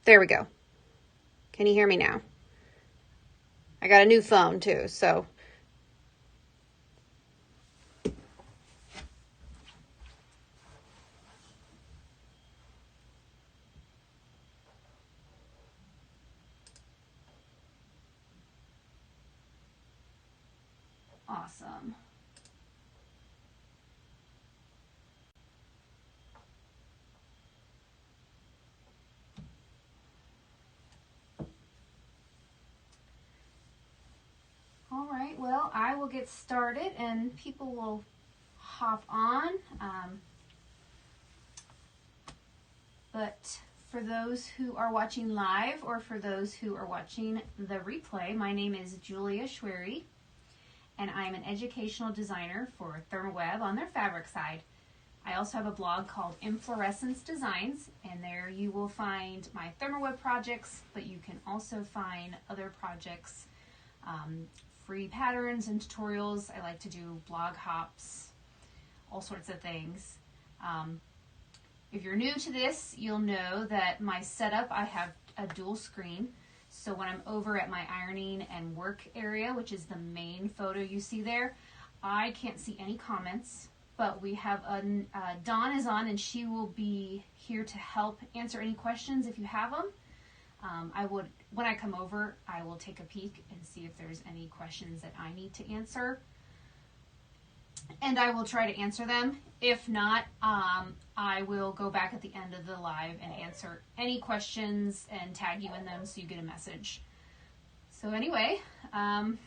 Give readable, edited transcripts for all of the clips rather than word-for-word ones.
There we go. Can you hear me now? I got a new phone too, so. Awesome. All right, well, I will get started and people will hop on. But for those who are watching live or for those who are watching the replay, my name is Julia Schwery, and I'm an educational designer for ThermOWeb on their fabric side. I also have a blog called Inflorescence Designs, and there you will find my ThermOWeb projects, but you can also find other projects, free patterns and tutorials. I like to do blog hops, all sorts of things. If you're new to this, you'll know that my setup, I have a dual screen. So when I'm over at my ironing and work area, which is the main photo you see there, I can't see any comments, but we have Dawn is on and she will be here to help answer any questions if you have them. When I come over, I will take a peek and see if there's any questions that I need to answer. And I will try to answer them. If not, I will go back at the end of the live and answer any questions and tag you in them so you get a message. So anyway, on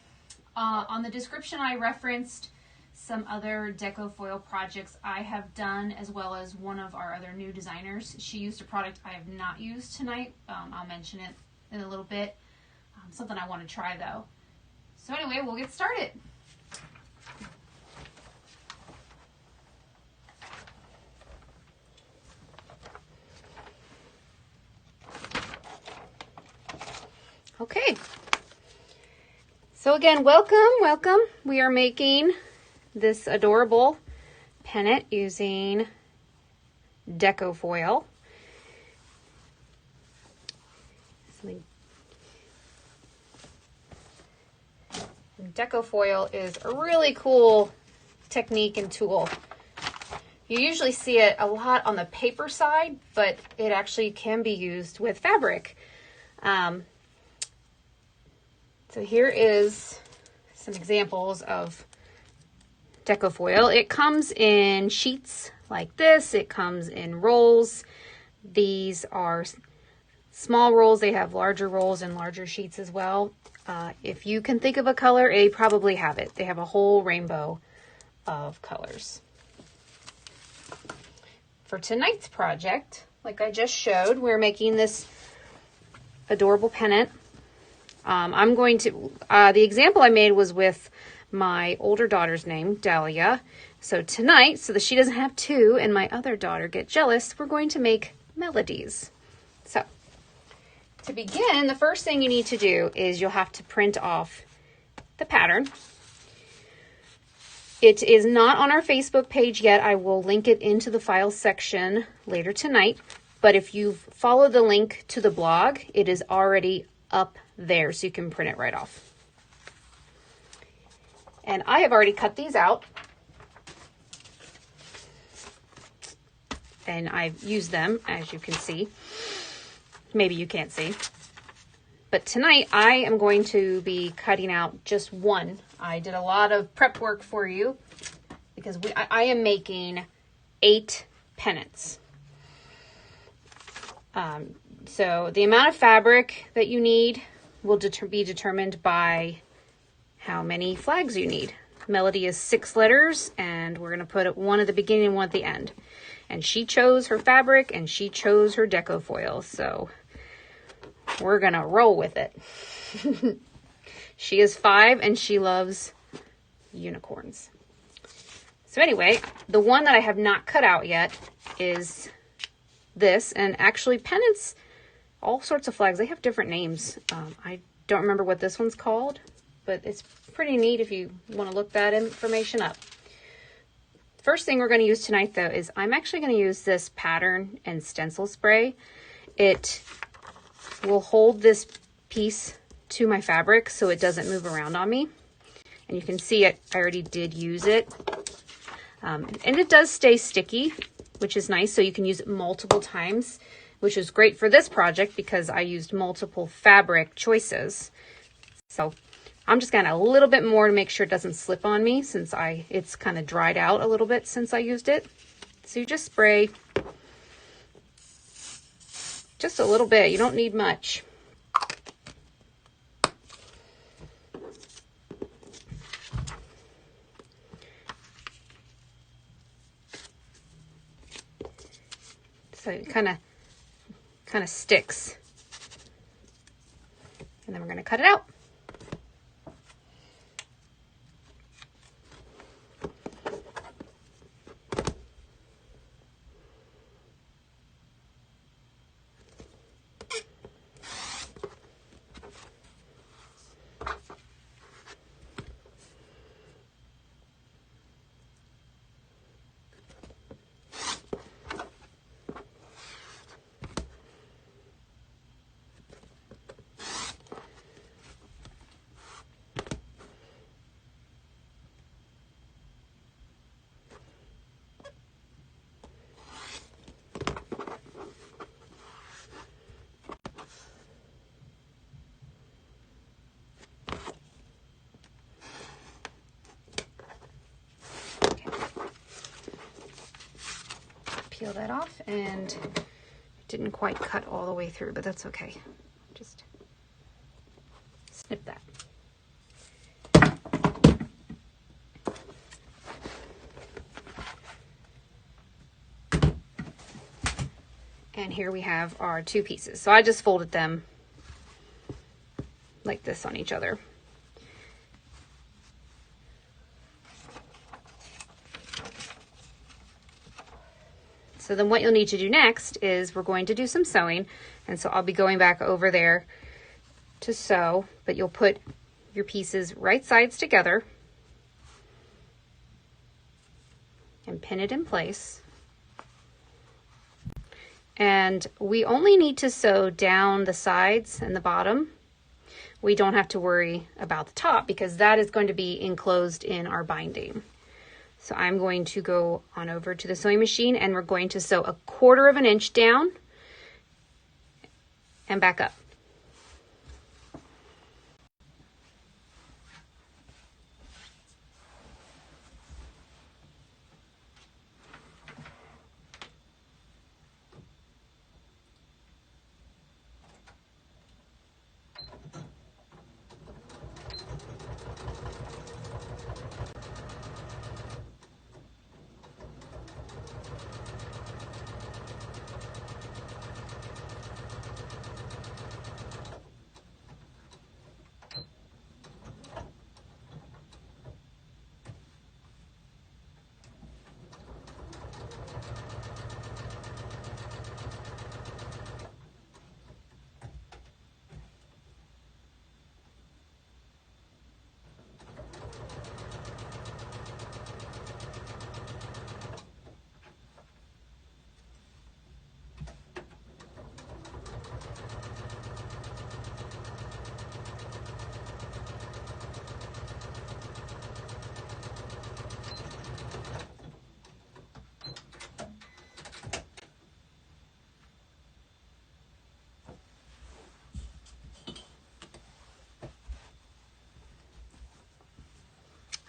the description I referenced some other Deco foil projects I have done, as well as one of our other new designers. She used a product I have not used tonight. I'll mention it in a little bit. Something I want to try though. So anyway, we'll get started. Okay, so again, welcome. We are making this adorable pennant using Deco foil. Deco foil is a really cool technique and tool. You usually see it a lot on the paper side, but it actually can be used with fabric. So here is some examples of Deco foil. It comes in sheets like this. It comes in rolls. These are small rolls. They have larger rolls and larger sheets as well. If you can think of a color, they probably have it. They have a whole rainbow of colors. For tonight's project, like I just showed, we're making this adorable pennant. I'm going to, the example I made was with my older daughter's name, Dahlia. So tonight, so that she doesn't have two and my other daughter get jealous, we're going to make melodies. So to begin, the first thing you need to do is you'll have to print off the pattern. It is not on our Facebook page yet. I will link it into the files section later tonight. But if you follow the link to the blog, it is already up there, so you can print it right off. And I have already cut these out. And I've used them, as you can see. Maybe you can't see. But tonight, I am going to be cutting out just one. I did a lot of prep work for you because I am making 8 pennants. So the amount of fabric that you need will be determined by how many flags you need. Melody is 6 letters, and we're going to put one at the beginning and one at the end. And she chose her fabric, and she chose her Deco foil, so we're going to roll with it. She is 5, and she loves unicorns. So anyway, the one that I have not cut out yet is this, and actually pennants, all sorts of flags, they have different names. I don't remember what this one's called, but it's pretty neat if you want to look that information up. First thing we're going to use tonight though is I'm actually going to use this pattern and stencil spray. It will hold this piece to my fabric so it doesn't move around on me. And you can see it, I already did use it. And it does stay sticky, which is nice. So you can use it multiple times, which is great for this project because I used multiple fabric choices. So I'm just gonna add a little bit more to make sure it doesn't slip on me since it's kind of dried out a little bit since I used it. So you just spray just a little bit. You don't need much. So it kind of sticks. And then we're going to cut it out. Peel that off, and it didn't quite cut all the way through, but that's okay. Just snip that. And here we have our two pieces. So I just folded them like this on each other. So then what you'll need to do next is we're going to do some sewing. And so I'll be going back over there to sew, but you'll put your pieces right sides together and pin it in place. And we only need to sew down the sides and the bottom. We don't have to worry about the top because that is going to be enclosed in our binding. So I'm going to go on over to the sewing machine and we're going to sew 1/4 of an inch down and back up.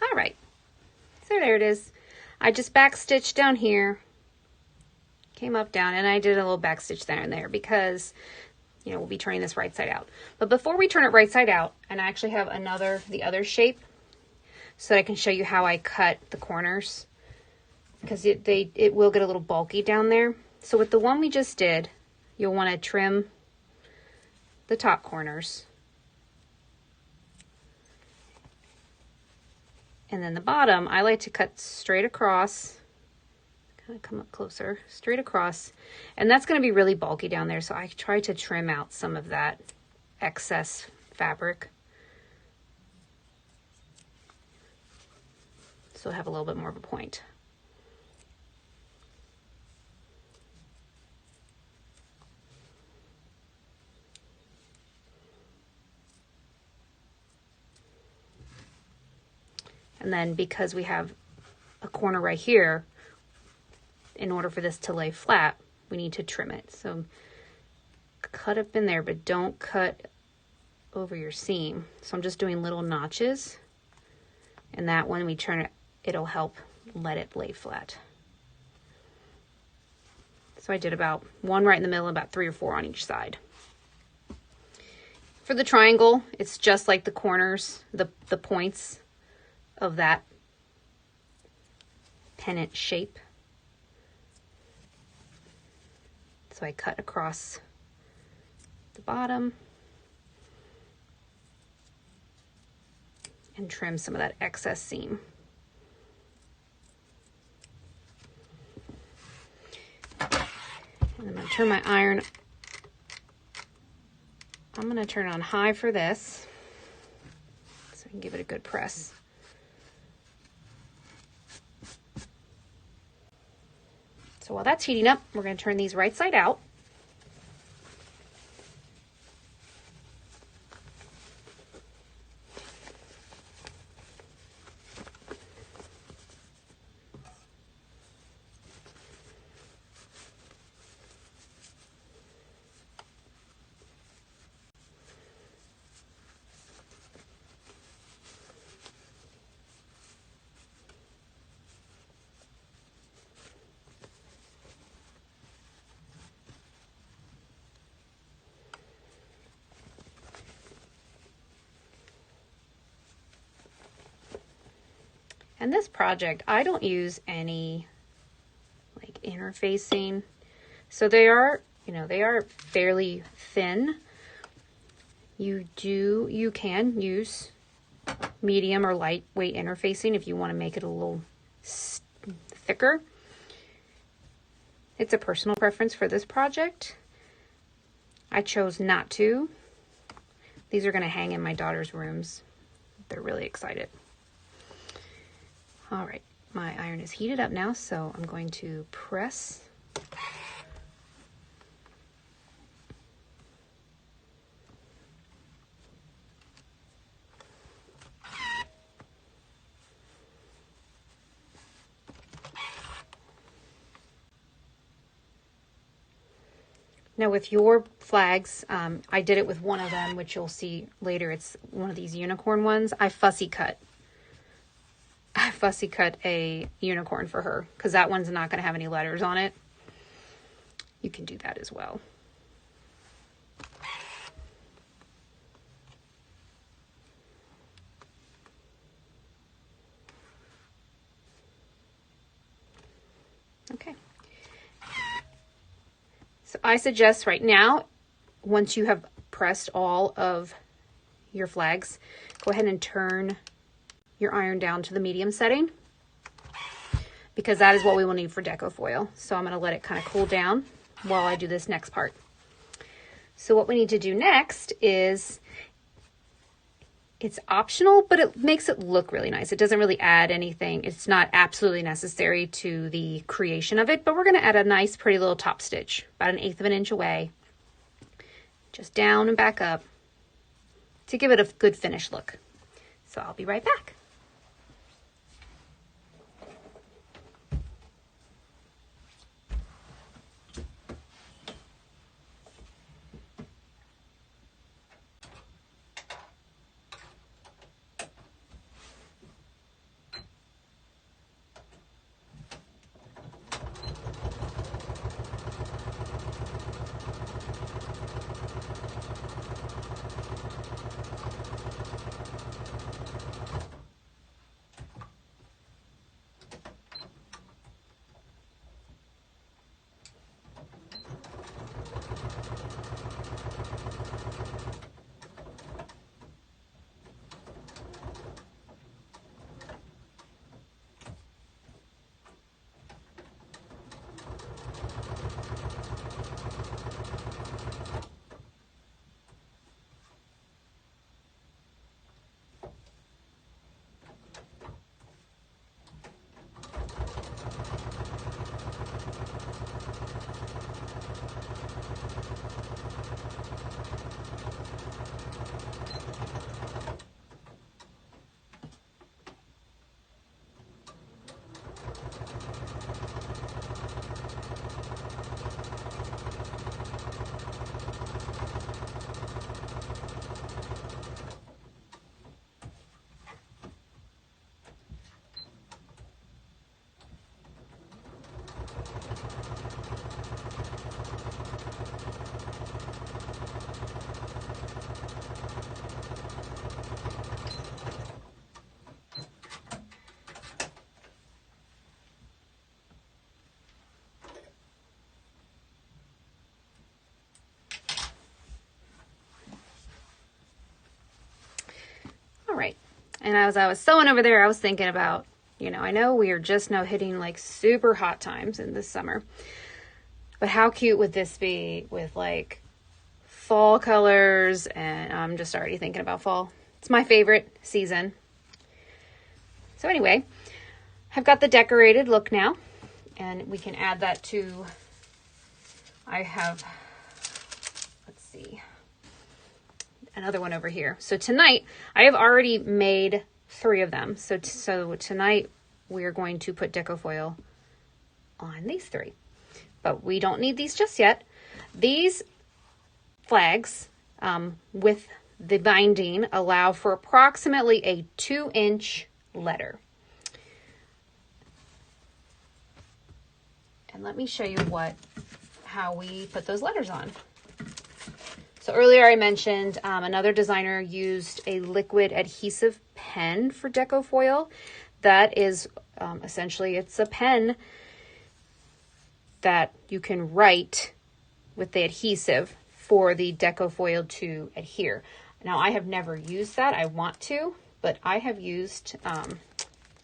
All right, so there it is. I just back stitched down here, came up, down, and I did a little back stitch there and there because, you know, we'll be turning this right side out. But before we turn it right side out, and I actually have the other shape so that I can show you how I cut the corners because it will get a little bulky down there. So with the one we just did, you'll want to trim the top corners. And then the bottom, I like to cut straight across, kind of come up closer, straight across. And that's going to be really bulky down there, so I try to trim out some of that excess fabric. So have a little bit more of a point. and then because we have a corner right here, in order for this to lay flat, we need to trim it. So cut up in there, but don't cut over your seam. So I'm just doing little notches, and that when we turn it, it'll help let it lay flat. So I did about one right in the middle and about 3 or 4 on each side. For the triangle, it's just like the corners, the points of that pennant shape. So I cut across the bottom and trim some of that excess seam. And I'm going to turn my iron. I'm going to turn on high for this so I can give it a good press. So while that's heating up, we're going to turn these right side out. And this project, I don't use any like interfacing. So they are, they are fairly thin. You can use medium or lightweight interfacing if you want to make it a little thicker. It's a personal preference for this project. I chose not to. These are going to hang in my daughter's rooms. They're really excited. All right, my iron is heated up now, so I'm going to press. Now with your flags, I did it with one of them, which you'll see later. It's one of these unicorn ones. I fussy cut a unicorn for her because that one's not going to have any letters on it. You can do that as well. Okay. So I suggest right now, once you have pressed all of your flags, go ahead and turn your iron down to the medium setting because that is what we will need for deco foil. So I'm going to let it kind of cool down while I do this next part. So what we need to do next is, it's optional, but it makes it look really nice. It doesn't really add anything. It's not absolutely necessary to the creation of it, but we're going to add a nice pretty little top stitch about 1/8 of an inch away, just down and back up to give it a good finished look. So I'll be right back. And as I was sewing over there, I was thinking about, you know, I know we are just now hitting like super hot times in this summer, but how cute would this be with like fall colors? And I'm just already thinking about fall. It's my favorite season. So anyway, I've got the decorated look now, and we can add that to, I have, let's see, another one over here. So tonight, I have already made 3 of them. So tonight, we're going to put deco foil on these 3. But we don't need these just yet. These flags with the binding allow for approximately a 2-inch letter. And let me show you how we put those letters on. So earlier I mentioned another designer used a liquid adhesive pen for deco foil. That is essentially, it's a pen that you can write with the adhesive for the deco foil to adhere. Now I have never used that. I want to, but I have used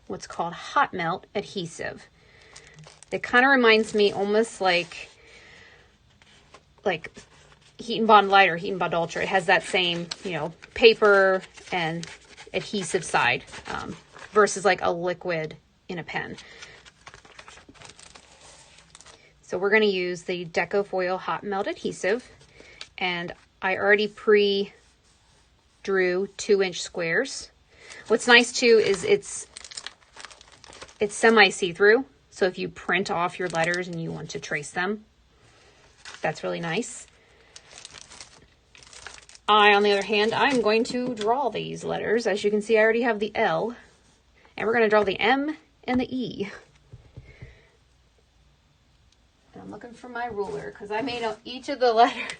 what's called hot melt adhesive. It kind of reminds me almost like Heat and Bond Light or Heat and Bond Ultra. It has that same, you know, paper and adhesive side versus like a liquid in a pen. So we're going to use the Deco Foil Hot Melt Adhesive, and I already pre-drew 2-inch squares. What's nice too is it's semi see-through, so if you print off your letters and you want to trace them, that's really nice. On the other hand, I'm going to draw these letters. As you can see, I already have the L, and we're going to draw the M and the E. And I'm looking for my ruler because I made each of the letters.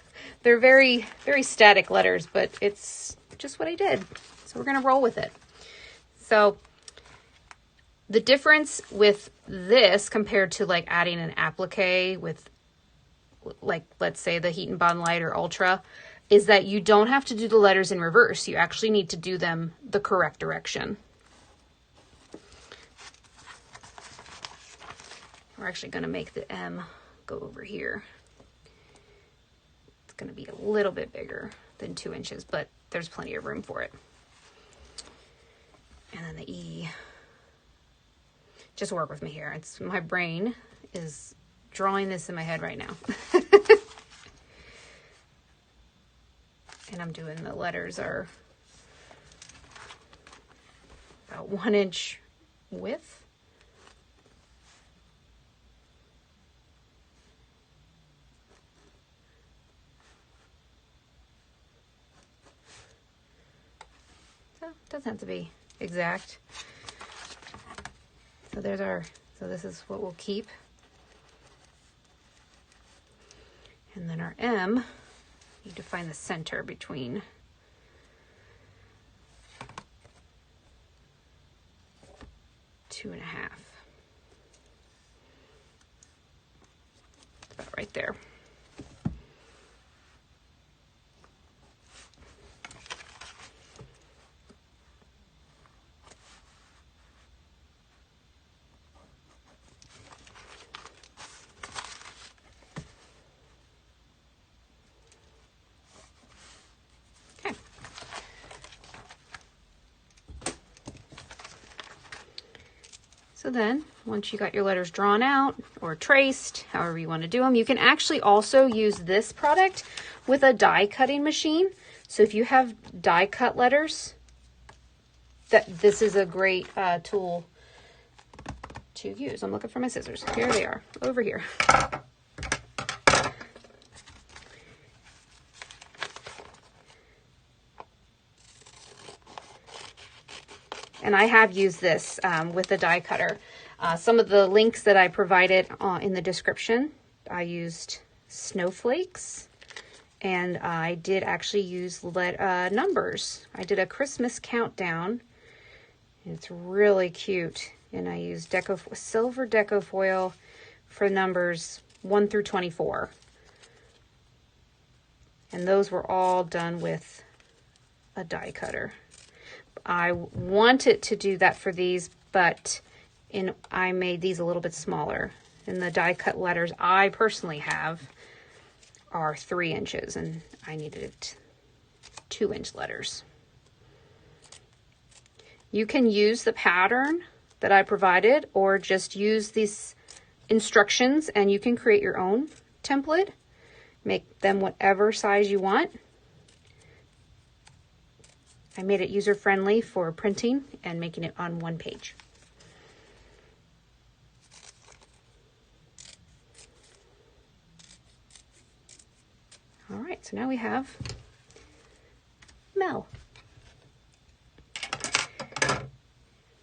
They're very, very static letters, but it's just what I did. So we're going to roll with it. So the difference with this compared to like adding an applique with, like, let's say the Heat and Bond Light or Ultra, is that you don't have to do the letters in reverse. You actually need to do them the correct direction. We're actually going to make the M go over here. It's going to be a little bit bigger than 2 inches, but there's plenty of room for it. And then the E. Just work with me here. It's my brain is drawing this in my head right now. And I'm doing the letters are about 1 inch width. So it doesn't have to be exact. So so this is what we'll keep. And then our M, need to find the center between two and a half. About right there. So then, once you got your letters drawn out or traced, however you want to do them, you can actually also use this product with a die cutting machine. So if you have die cut letters, this is a great tool to use. I'm looking for my scissors. Here they are, over here. And I have used this with the die cutter. Some of the links that I provided in the description, I used snowflakes, and I did actually use numbers. I did a Christmas countdown. It's really cute. And I used silver deco foil for numbers 1 through 24. And those were all done with a die cutter. I wanted to do that for these, but I made these a little bit smaller. And the die cut letters I personally have are 3 inches, and I needed it 2-inch letters. You can use the pattern that I provided, or just use these instructions and you can create your own template. Make them whatever size you want. I made it user-friendly for printing and making it on one page. All right, so now we have Mel.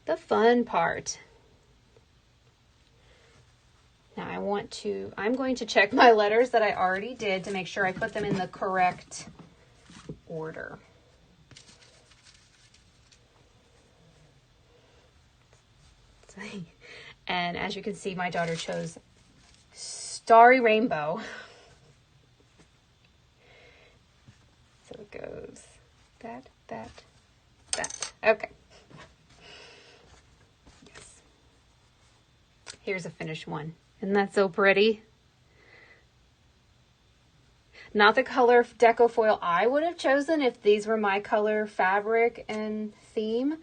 The fun part. Now I'm going to check my letters that I already did to make sure I put them in the correct order. And as you can see, my daughter chose Starry Rainbow. So it goes that. Okay. Yes. Here's a finished one. Isn't that so pretty? Not the color Deco foil I would have chosen if these were my color fabric and theme.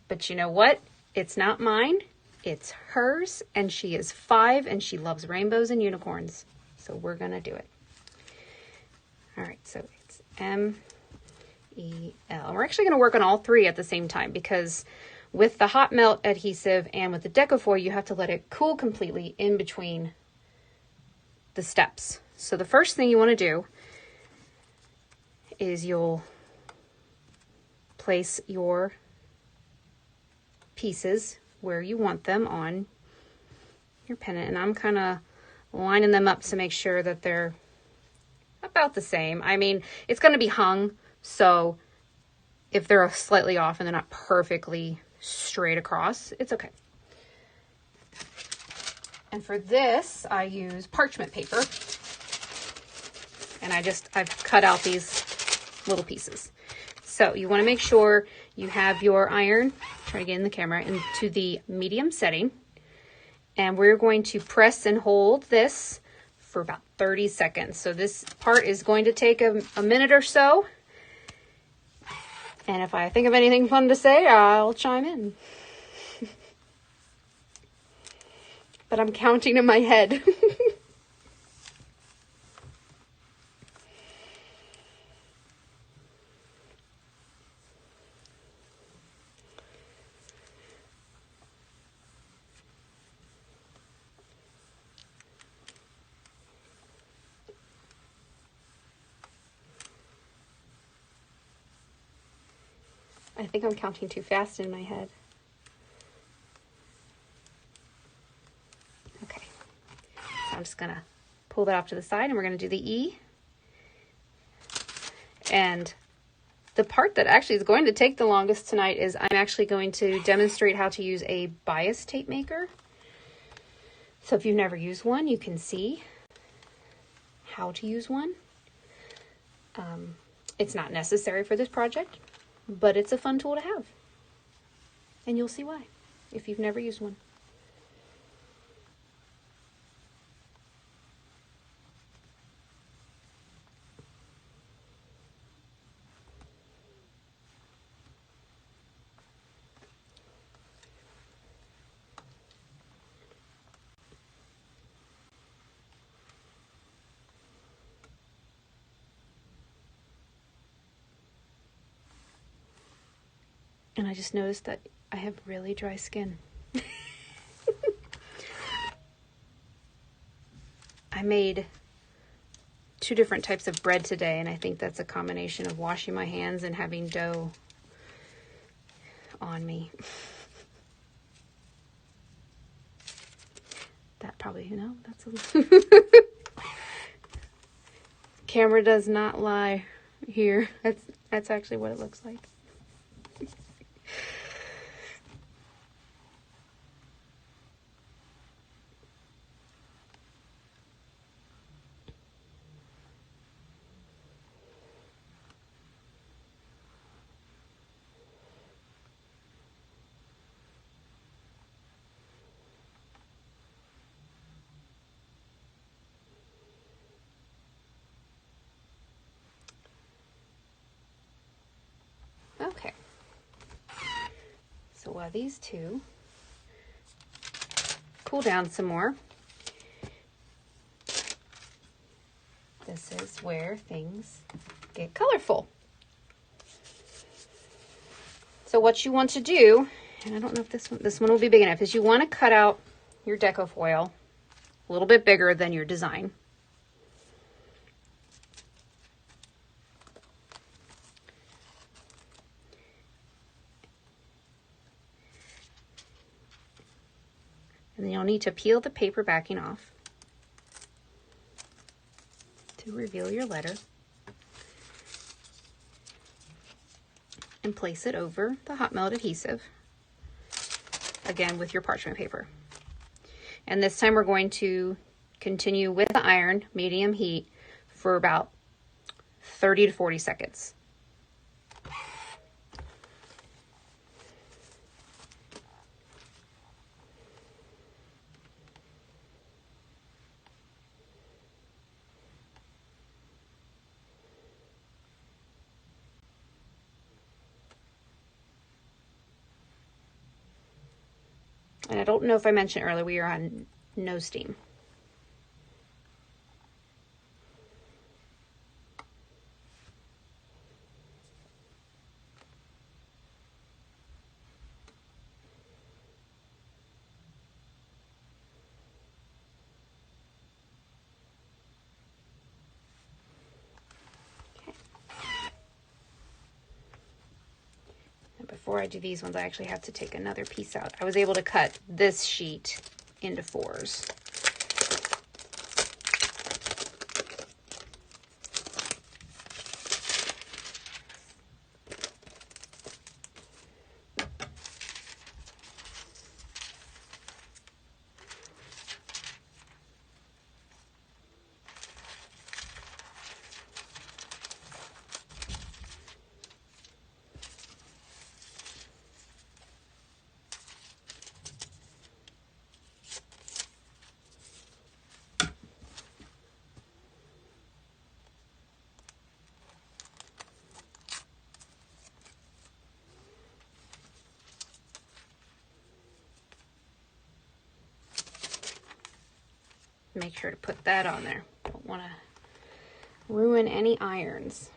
But you know what? It's not mine. It's hers, and she is 5 and she loves rainbows and unicorns. So we're gonna do it. All right, so it's M-E-L. We're actually gonna work on all 3 at the same time, because with the hot melt adhesive and with the Deco foil, you have to let it cool completely in between the steps. So the first thing you wanna do is you'll place your pieces where you want them on your pennant, and I'm kind of lining them up to make sure that they're about the same. I mean, it's going to be hung, so if they're slightly off and they're not perfectly straight across, it's okay. And for this, I use parchment paper, and I've cut out these little pieces. So you want to make sure you have your iron, try to get in the camera, into the medium setting. And we're going to press and hold this for about 30 seconds. So this part is going to take a minute or so. And if I think of anything fun to say, I'll chime in. But I'm counting in my head. I think I'm counting too fast in my head. Okay, so I'm just gonna pull that off to the side, and we're gonna do the E. And the part that actually is going to take the longest tonight is I'm actually going to demonstrate how to use a bias tape maker. So if you've never used one, you can see how to use one. It's not necessary for this project, but it's a fun tool to have. And you'll see why if you've never used one. And I just noticed that I have really dry skin. I made 2 different types of bread today, and I think that's a combination of washing my hands and having dough on me. That probably, you know, that's a camera does not lie here. That's actually what it looks like. while these two cool down some more, this is where things get colorful. So what you want to do, and I don't know if this one will be big enough, is you want to cut out your Deco foil a little bit bigger than your design. And then you'll need to peel the paper backing off to reveal your letter. And place it over the hot melt adhesive, again with your parchment paper. And this time we're going to continue with the iron, medium heat, for about 30 to 40 seconds. And I don't know if I mentioned earlier, we are on no steam. Before I do these ones, I actually have to take another piece out. I was able to cut this sheet into 4s. Make sure to put that on there. Don't want to ruin any irons.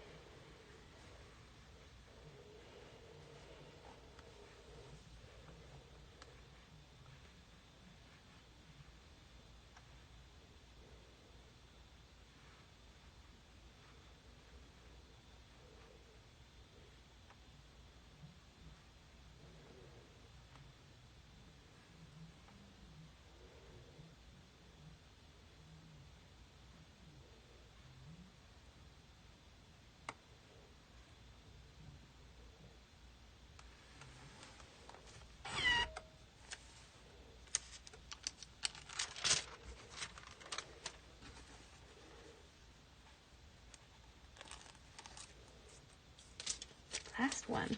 Last one.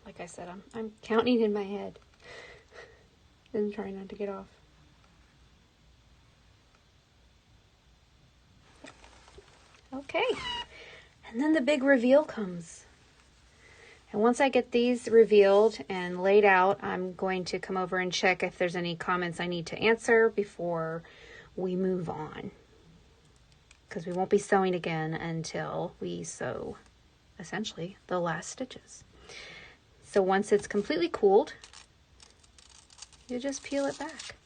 Like I said, I'm counting in my head and trying not to get off. Okay, and then the big reveal comes. And once I get these revealed and laid out, I'm going to come over and check if there's any comments I need to answer before we move on. Because we won't be sewing again until we sew, essentially, the last stitches. So once it's completely cooled, you just peel it back.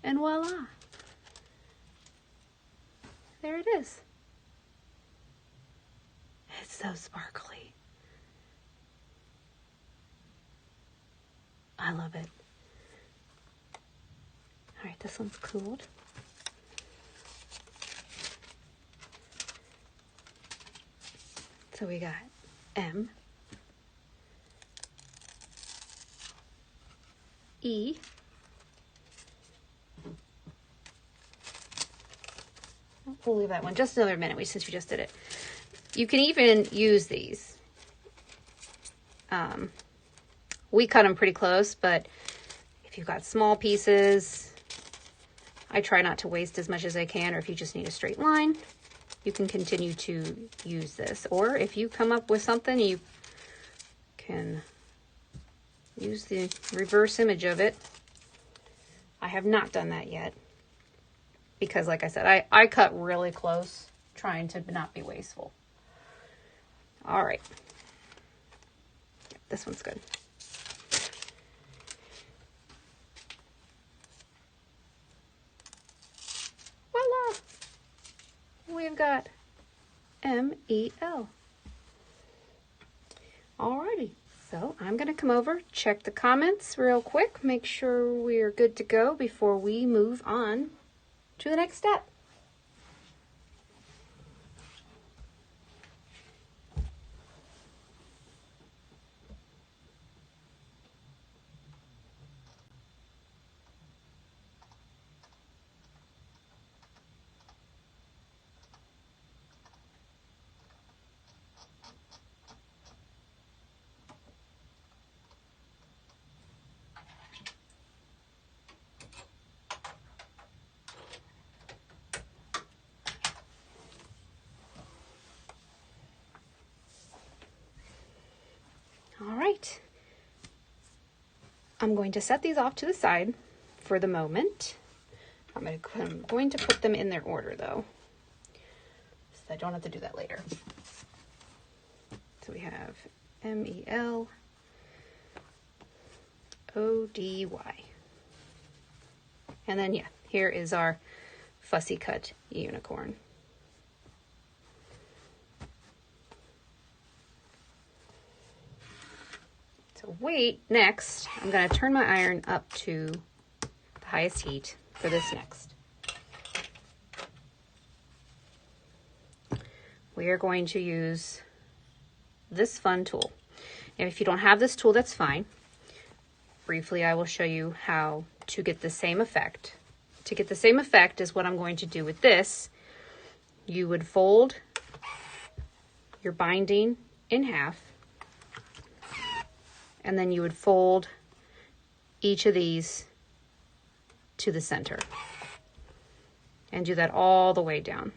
And voila! There it is. It's so sparkly. I love it. All right, this one's cooled. So we got M, E, we'll leave that one just another minute since we just did it. You can even use these. We cut them pretty close, but if you've got small pieces, I try not to waste as much as I can, or if you just need a straight line, you can continue to use this. Or if you come up with something, you can use the reverse image of it. I have not done that yet because, like I said, I cut really close, trying to not be wasteful. All right. This one's good. Voila! We've got M-E-L. Alrighty, so I'm going to come over, check the comments real quick, make sure we're good to go before we move on to the next step. All right, I'm going to set these off to the side for the moment. I'm going to put them in their order though, so I don't have to do that later. So we have M-E-L-O-D-Y. And then, yeah, here is our fussy cut unicorn. So wait, next, I'm going to turn my iron up to the highest heat for this next. We are going to use this fun tool. And if you don't have this tool, that's fine. Briefly, I will show you how to get the same effect. To get the same effect is what I'm going to do with this. You would fold your binding in half, and then you would fold each of these to the center and do that all the way down.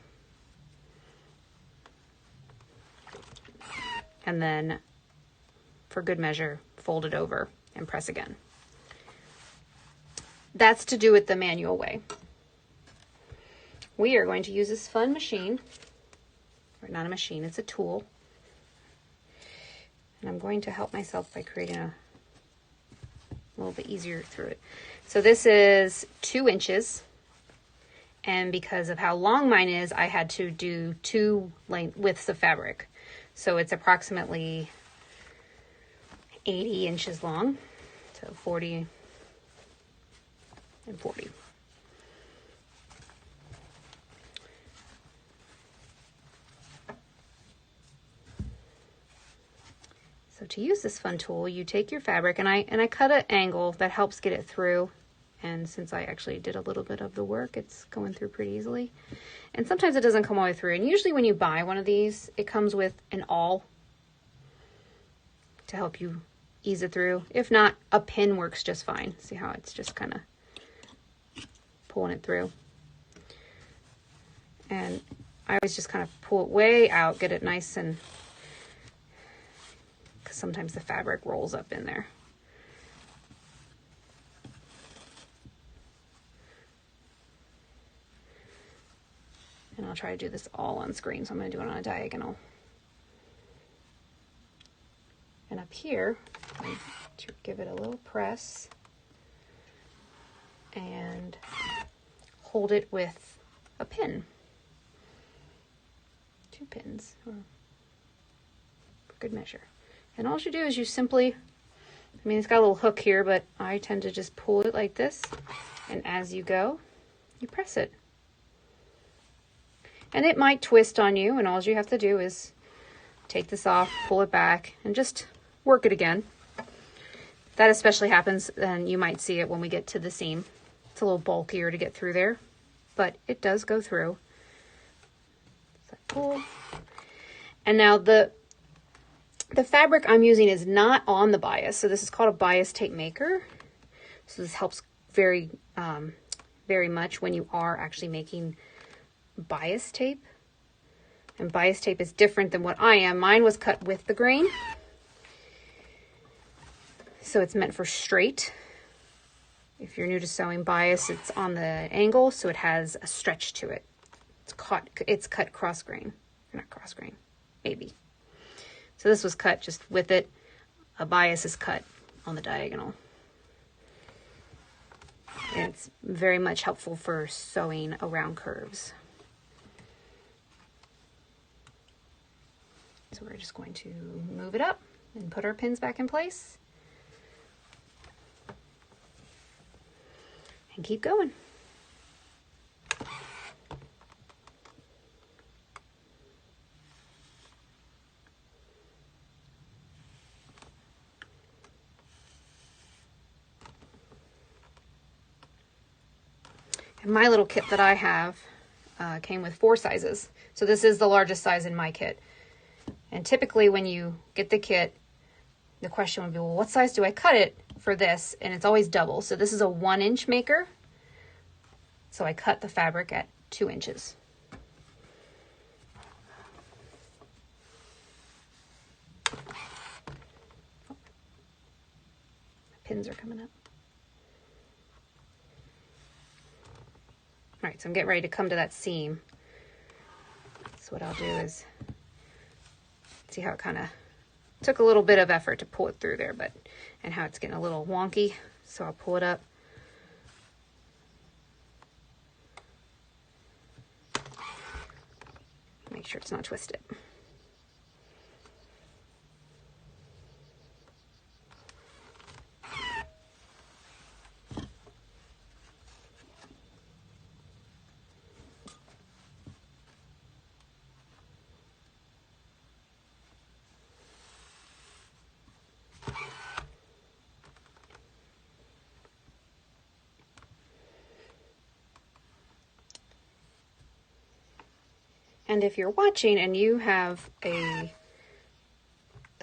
And then, for good measure, fold it over and press again. That's to do it the manual way. We are going to use this fun machine, or not a machine, it's a tool. And I'm going to help myself by creating a little bit easier through it. So this is 2 inches. And because of how long mine is, I had to do 2 widths of fabric. So it's approximately 80 inches long. So 40 and 40. So to use this fun tool, you take your fabric, and I cut an angle that helps get it through. And since I actually did a little bit of the work, it's going through pretty easily. And sometimes it doesn't come all the way through. And usually when you buy one of these, it comes with an awl to help you ease it through. If not, a pin works just fine. See how it's just kind of pulling it through. And I always just kind of pull it way out, get it nice, and because sometimes the fabric rolls up in there. And I'll try to do this all on screen, so I'm going to do it on a diagonal. And up here, I'm going to give it a little press and hold it with a pin. 2 pins, for good measure. And all you do is you simply, I mean, it's got a little hook here, but I tend to just pull it like this. And as you go, you press it. And it might twist on you, and all you have to do is take this off, pull it back, and just work it again. That especially happens, and you might see it when we get to the seam. It's a little bulkier to get through there, but it does go through. So pull. And now the fabric I'm using is not on the bias, so this is called a bias tape maker. So this helps very much when you are actually making bias tape. And bias tape is different than what I am. Mine was cut with the grain. So it's meant for straight. If you're new to sewing bias, it's on the angle, so it has a stretch to it. It's cut cross grain. Not cross grain, maybe. So this was cut just with it. A bias is cut on the diagonal. And it's very much helpful for sewing around curves. So we're just going to move it up and put our pins back in place. And keep going. And my little kit that I have came with 4 sizes. So this is the largest size in my kit. And typically when you get the kit, the question would be, well, what size do I cut it for this? And it's always double. So this is a 1-inch maker. So I cut the fabric at 2 inches. My pins are coming up. All right, so I'm getting ready to come to that seam. So what I'll do is see how it kind of took a little bit of effort to pull it through there, and how it's getting a little wonky. So I'll pull it up. Make sure it's not twisted. And if you're watching and you have a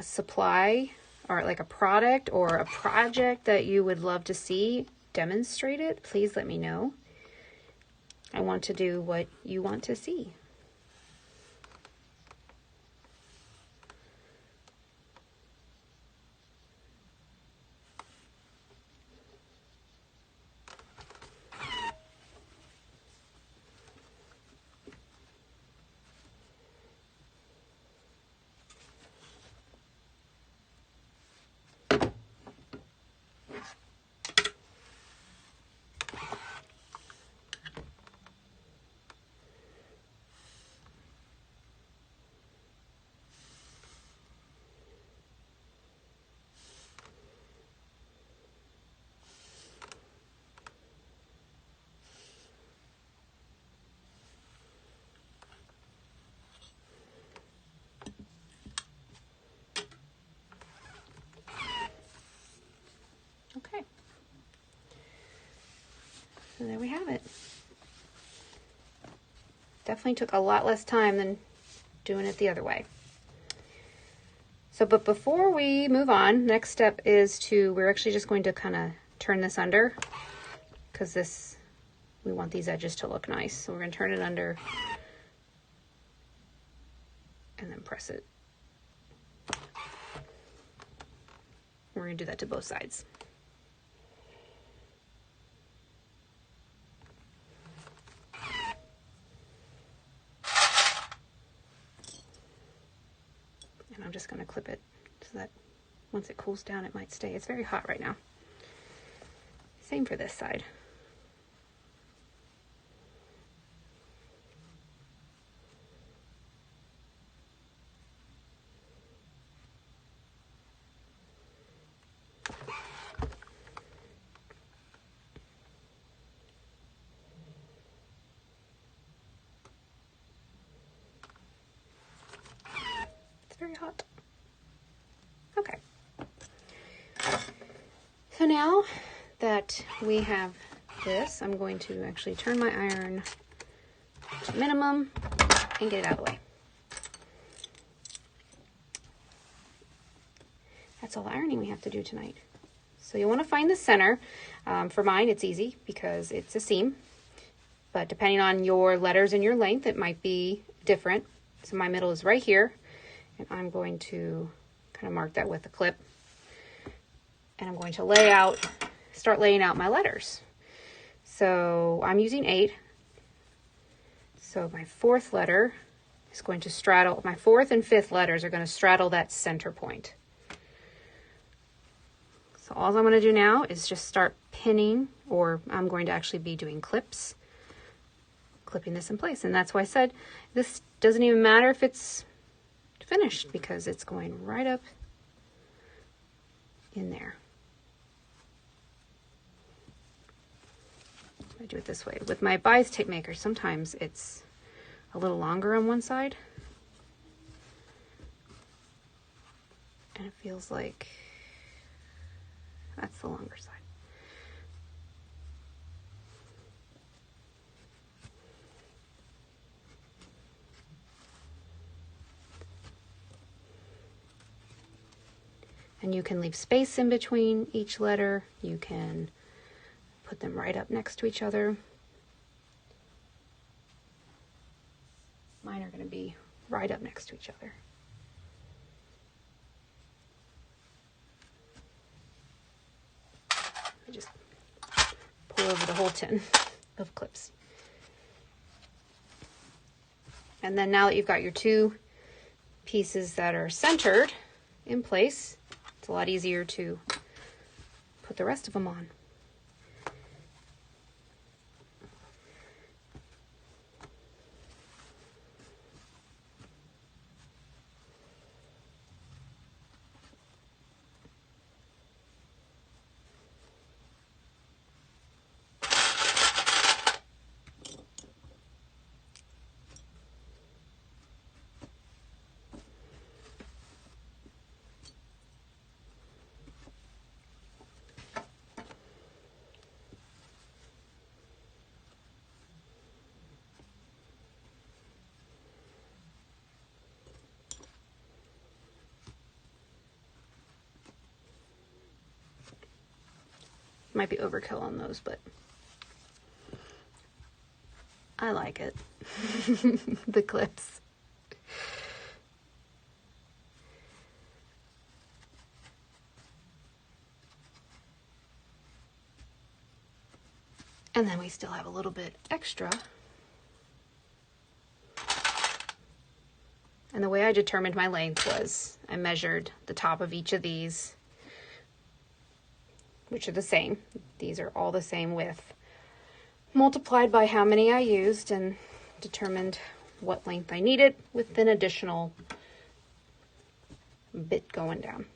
supply or like a product or a project that you would love to see demonstrated, please let me know. I want to do what you want to see. Okay. So there we have it. Definitely took a lot less time than doing it the other way. So, but before we move on, next step is we're actually just going to kind of turn this under, because we want these edges to look nice. So we're going to turn it under and then press it. We're going to do that to both sides. And I'm just going to clip it so that once it cools down, it might stay. It's very hot right now. Same for this side. very hot. Okay. So now that we have this, I'm going to actually turn my iron to minimum and get it out of the way. That's all the ironing we have to do tonight. So you'll want to find the center. For mine, it's easy because it's a seam. But depending on your letters and your length, it might be different. So my middle is right here. And I'm going to kind of mark that with a clip. And I'm going to start laying out my letters. So I'm using 8. So my 4th letter is going to straddle, my 4th and 5th letters are going to straddle that center point. So all I'm going to do now is just start pinning, or I'm going to actually be doing clips, clipping this in place. And that's why I said this doesn't even matter if it's finished, because it's going right up in there. I do it this way. With my bias tape maker, sometimes it's a little longer on one side. And it feels like that's the longer side. And you can leave space in between each letter. You can put them right up next to each other. Mine are going to be right up next to each other. I just pour over the whole tin of clips. And then now that you've got your 2 pieces that are centered in place, it's a lot easier to put the rest of them on. Might be overkill on those, but I like it. The clips. And then we still have a little bit extra. And the way I determined my length was I measured the top of each of these, which are the same. These are all the same width, multiplied by how many I used, and determined what length I needed with an additional bit going down.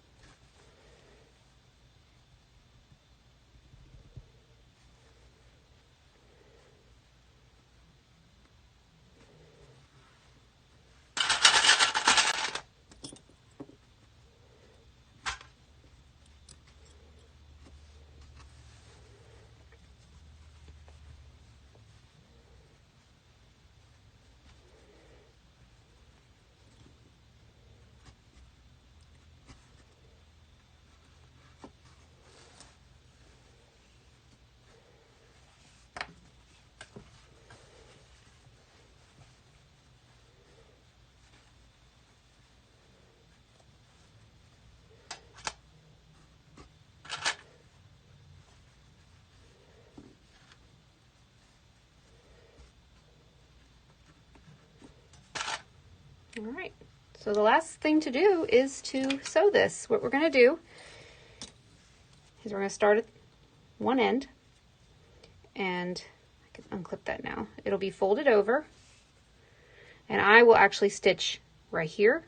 All right, so the last thing to do is to sew this. What we're going to do is we're going to start at one end, and I can unclip that now. It'll be folded over, and I will actually stitch right here.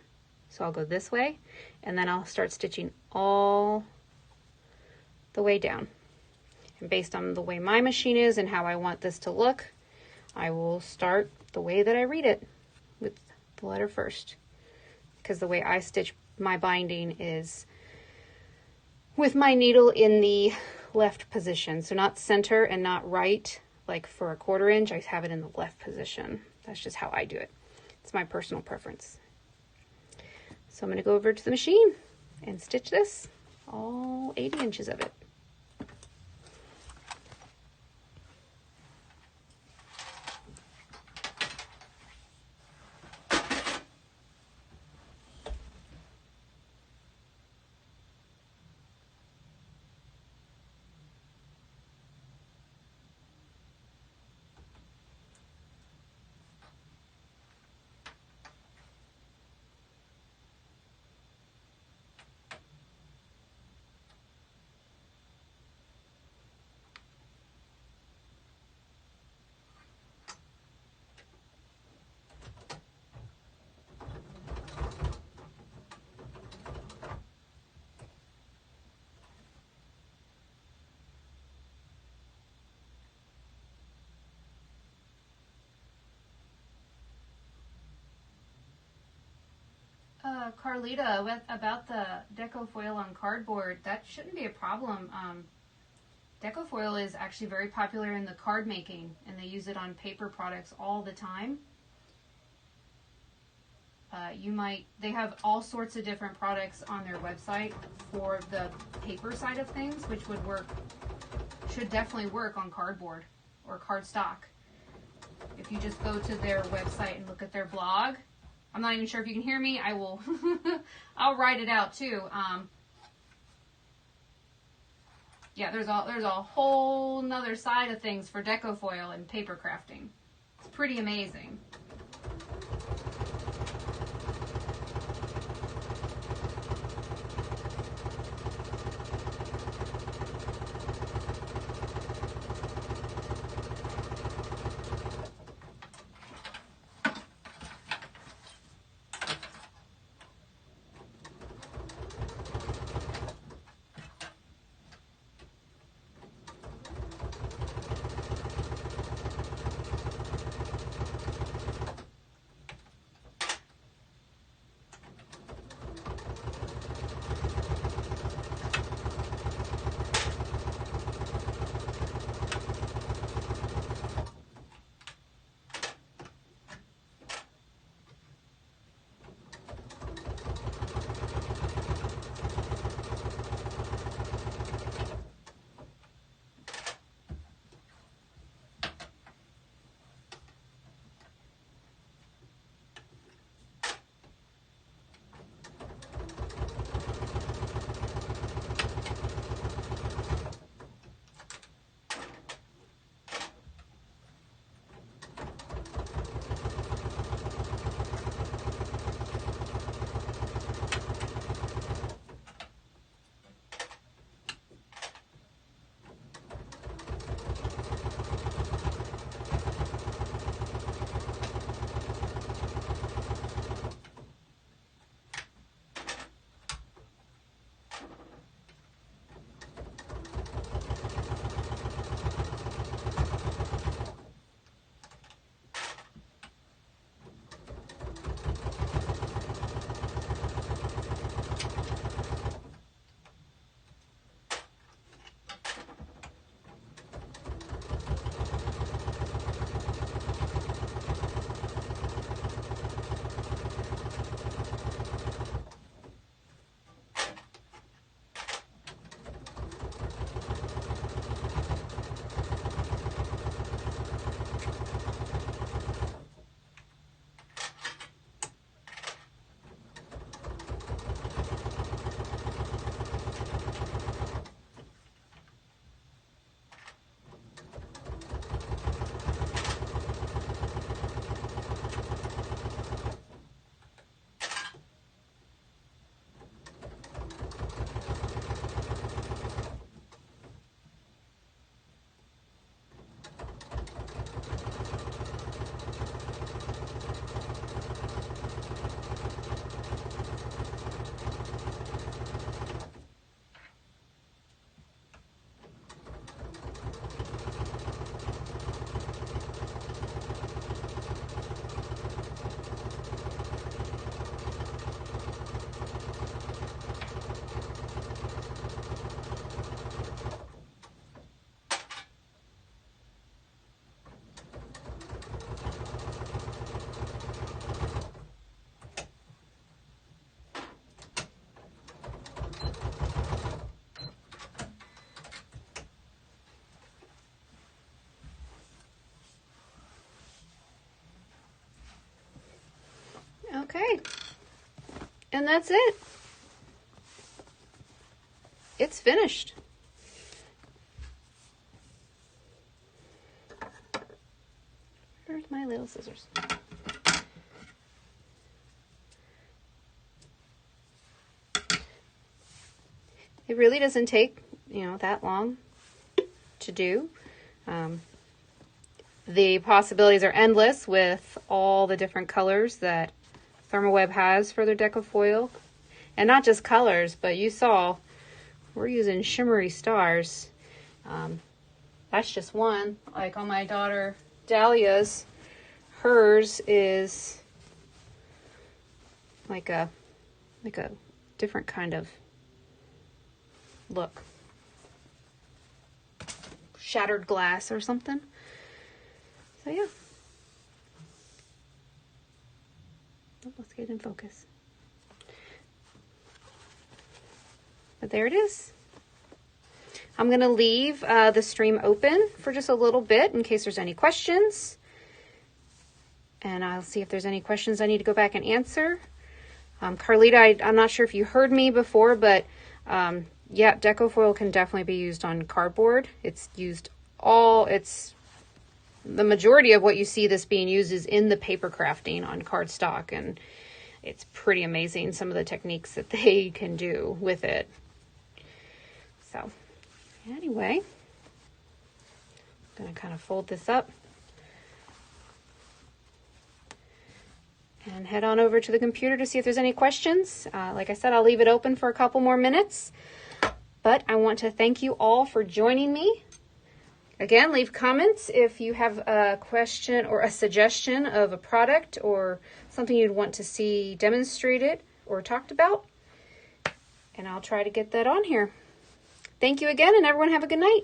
So I'll go this way, and then I'll start stitching all the way down. And based on the way my machine is and how I want this to look, I will start the way that I read it, with the letter first. because the way I stitch my binding is with my needle in the left position. So not center and not right, like for a 1/4 inch, I have it in the left position. That's just how I do it. It's my personal preference. So I'm going to go over to the machine and stitch this, all 80 inches of it. Carlita, about the Deco foil on cardboard, that shouldn't be a problem. Deco foil is actually very popular in the card making, and they use it on paper products all the time. They have all sorts of different products on their website for the paper side of things, which should definitely work on cardboard or cardstock. If you just go to their website and look at their blog, I'm not even sure if you can hear me. I will, I'll write it out too. Yeah, there's a whole nother side of things for deco foil and paper crafting. It's pretty amazing. Okay, and that's it. It's finished. Where's my little scissors? It really doesn't take, that long to do. The possibilities are endless with all the different colors that ThermOWeb has for their Deco foil. And not just colors, but you saw we're using shimmery stars. That's just one. Like on my daughter Dahlia's, hers is like a different kind of look. Shattered glass or something. So yeah. Let's get in focus. But there it is. I'm going to leave the stream open for just a little bit in case there's any questions. And I'll see if there's any questions I need to go back and answer. Carlita, I'm not sure if you heard me before, but yeah, Deco foil can definitely be used on cardboard. It's used the majority of what you see this being used is in the paper crafting on cardstock, and it's pretty amazing some of the techniques that they can do with it. So anyway, I'm going to kind of fold this up and head on over to the computer to see if there's any questions. Like I said, I'll leave it open for a couple more minutes, but I want to thank you all for joining me. Again, leave comments if you have a question or a suggestion of a product or something you'd want to see demonstrated or talked about, and I'll try to get that on here. Thank you again, and everyone have a good night.